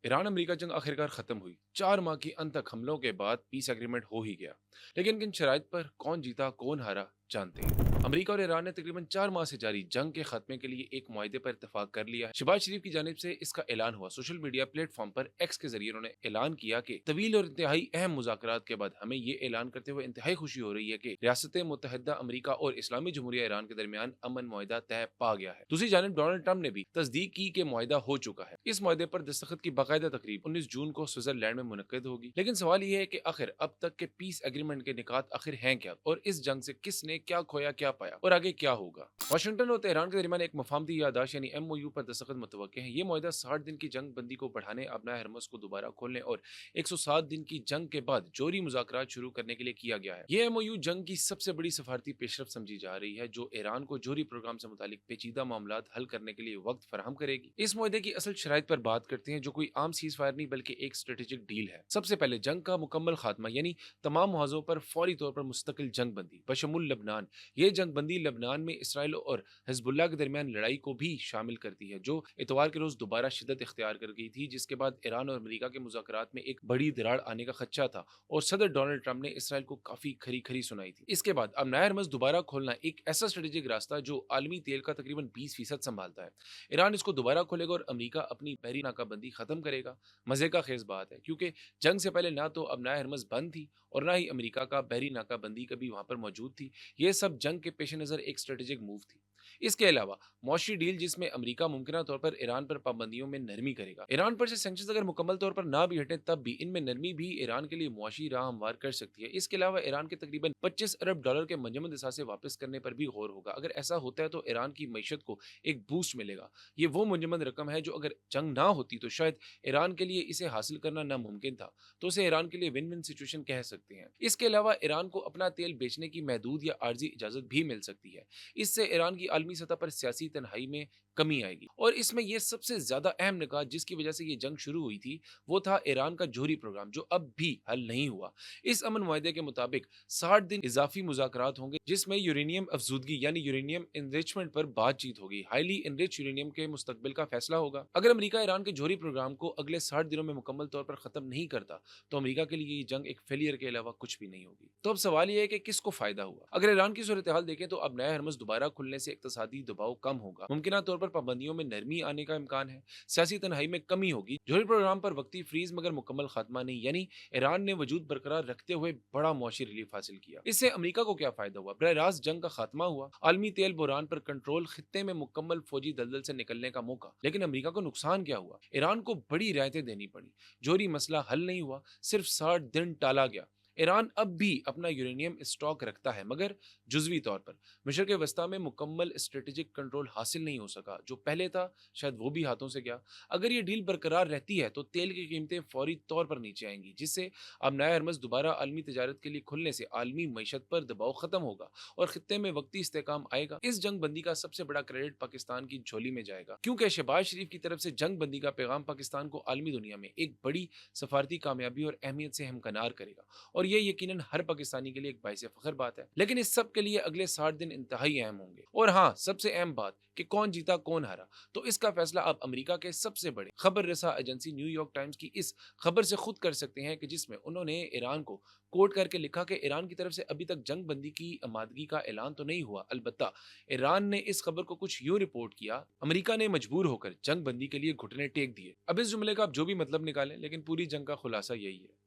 Iran America जंग आखिरकार खत्म हुई। 4 माह की अंतक हमलों के बाद पीस एग्रीमेंट हो ही गया। लेकिन किन शराइत पर कौन जीता कौन हारा, जानते हैं। अमेरिका और ईरान ने तकरीबन 4 माह से जारी जंग के खात्मे के लिए एक मुआहदे पर इत्तेफाक कर लिया है। शहबाज शरीफ की जानिब से इसका ऐलान हुआ। सोशल मीडिया प्लेटफॉर्म पर एक्स के जरिए उन्होंने ऐलान किया कि तवील और इंतहाई अहम मुज़ाकरात के बाद हमें ये ऐलान करते हुए इंतहाई खुशी हो रही है कि रियासत मुत्तहदा अमेरिका और इस्लामी जमहूरिया ईरान के दरमियान अमन मुआहदा तय पा गया है। दूसरी जानब डोनाल्ड ट्रंप ने भी तस्दीक की कि मुआहदा हो चुका है। इस मुआहदे पर दस्तखत की बाकायदा तकरीब 19 जून को स्विट्जरलैंड में मुनक्किद होगी। लेकिन सवाल यह है कि आखिर अब तक के पीस एग्रीमेंट के निकात आखिर हैं क्या, और इस जंग से किसने क्या खोया क्या पाया और आगे क्या होगा। वाशिंगटन और तेहरान के दरमियान एक मफाहमती यादाश्त यानी एमओयू पर दस्तखत मुतवक्के हैं। ये मुआहदा 60 दिन की जंग बंदी को बढ़ाने, अपना हरमस को दोबारा खोलने और 107 दिन की जंग के बाद जोरी मुज़ाकरात शुरू करने के लिए किया गया है। ये एमओयू जंग की सबसे बड़ी सफारती पेशरफ समझी जा रही है, जो ईरान को जोरी प्रोग्राम से मुतालिक पेचीदा मामलात हल करने के लिए वक्त फराहम करेगी। इस मुआहदे की असल शराइत पर बात करते हैं, जो कोई आम सीज फायर नहीं बल्कि एक स्ट्रेटेजिक डील है। सबसे पहले जंग का मुकम्मल खात्मा, यानी तमाम मुहाजों पर फौरी तौर पर मुस्तकिल जंग बंदी बशमुल लबनान। ये जंग बंदी लबनान में इसराइल और हिजबुल्लाह के दरमियान लड़ाई को भी शामिल करती है, जो इतवार के रोज दोबारा शिद्दत इख्तियार कर गई थी, जिसके बाद ईरान और अमेरिका के मुज़ाकरात में एक बड़ी दरार आने का खदशा था और सदर डोनाल्ड ट्रंप ने इसराइल को काफी खरी खरी सुनाई थी। इसके बाद अब नया हरमस दोबारा खोलना एक ऐसा स्ट्रेटेजिक रास्ता जो आलमी तेल का तकरीबन 20% संभालता है। ईरान इसको दोबारा खोलेगा और अमेरिका अपनी बहरी नाकाबंदी खत्म करेगा। मजे का खेज बात है, क्योंकि जंग से पहले ना तो अब नया हरमस बंद थी और ना ही अमेरिका का बहरी नाकाबंदी कभी वहां पर मौजूद थी। ये सब जंग के पेश नजर एक स्ट्रेटेजिक मूव थी। इसके अलावा मौशी डील, जिसमें अमेरिका मुमकिन तौर पर ईरान पर पाबंदियों में नरमी करेगा। ईरान पर से सैंक्शंस अगर मुकम्मल तौर पर ना भी हटे, तब भी इनमें नरमी भी ईरान के लिए मुआशी राह हमवार कर सकती है। इसके अलावा ईरान के तकरीबन 25 अरब डॉलर के मंजमद असासे वापस करने पर भी गौर होगा। अगर ऐसा होता है तो ईरान की मीशत को एक बूस्ट मिलेगा। ये वो मुंजमद रकम है जो अगर जंग ना होती तो शायद ईरान के लिए इसे हासिल करना नामुमकिन था, तो उसे ईरान के लिए विन विन सिचुएशन कह सकते हैं। इसके अलावा ईरान को अपना तेल बेचने की महदूद या आर्जी इजाजत भी मिल सकती है। इससे ईरान की आलमी सतह पर सियासी तन्हाई में कमी आएगी। और इसमें यह सबसे ज्यादा अहम निकात जिसकी वजह से ये जंग शुरू हुई थी, वो था ईरान का जोहरी प्रोग्राम, जो अब भी हल नहीं हुआ। इस अमन मुआहदे के मुताबिक 60 दिन इजाफी मुज़ाकरात होंगे, जिसमें यूरेनियम अफजूदगी यानी यूरेनियम इनरिचमेंट पर बातचीत होगी। हाईली इनरिच यूरेनियम के मुस्तकबिल का फैसला होगा। अगर अमेरिका ईरान के जोहरी प्रोग्राम को अगले 60 दिनों में मुकम्मल तौर पर खत्म नहीं करता, तो अमेरिका के लिए ये जंग एक फेलियर के अलावा कुछ भी नहीं होगी। तो अब सवाल यह है कि किसको फायदा हुआ। अगर ईरान की सूरत हाल देखें तो अब नया हरमस दोबारा खुलने से इक्तसादी दबाव कम होगा, मुमकिन तौर पर पाबंदियों में नरमी आने का इम्कान है, सियासी तनहाई में कमी होगी। जोहरी प्रोग्राम पर वक्ती फ्रीज मगर मुकम्मल खात्मा नहीं, यानी ईरान ने वजूद बरकरार रखते हुए बड़ा मुआशी रिलीफ हासिल किया। इससे अमेरिका को क्या फायदा हुआ। बरह रास्त जंग का खात्मा हुआ, आलमी तेल बुरान पर कंट्रोल, खित्ते में मुकम्मल फौजी दलदल से निकलने का मौका। लेकिन अमेरिका को नुकसान क्या हुआ। ईरान को बड़ी रियायतें देनी पड़ी, जोहरी मसला हल नहीं हुआ, सिर्फ 60 दिन टाला गया। ईरान अब भी अपना यूरेनियम स्टॉक रखता है, मगर जुजवी तौर पर। मशरक़ वस्ता में मुकम्मल स्ट्रेटेजिक कंट्रोल हासिल नहीं हो सका, जो पहले था शायद वो भी हाथों से गया। अगर ये डील बरकरार रहती है तो तेल की कीमतें फौरी तौर पर नीचे आएंगी, जिससे अब नया हरमस दोबारा आलमी तजारत के लिए खुलने से आलमी मीशत पर दबाव खत्म होगा और खित्ते में वक्ती इस्तेकाम आएगा। इस जंग बंदी का सबसे बड़ा क्रेडिट पाकिस्तान की झोली में जाएगा, क्योंकि शहबाज शरीफ की तरफ से जंग बंदी का पैगाम पाकिस्तान को आलमी दुनिया में एक बड़ी सफारती कामयाबी और अहमियत से हमकनार करेगा। और ये यकीनन हर पाकिस्तानी के लिए एक बाइस फख्र बात है। लेकिन इस सब के लिए अगले 60 दिन इंतहाई अहम होंगे। और हाँ, सबसे अहम बात कि कौन जीता कौन हारा, तो इसका फैसला आप अमेरिका के सबसे बड़े खबर रसा एजेंसी न्यूयॉर्क टाइम्स की इस खबर से खुद कर सकते हैं, कि जिसमें उन्होंने ईरान को कोट करके लिखा कि ईरान की तरफ से अभी तक जंग बंदी की आमादगी का ऐलान तो नहीं हुआ, अलबत्ता ईरान ने इस खबर को कुछ यूं रिपोर्ट किया, अमेरिका ने मजबूर होकर जंग बंदी के लिए घुटने टेक दिए। अब इस जुमले का आप जो भी मतलब निकालें, लेकिन पूरी जंग का खुलासा यही है।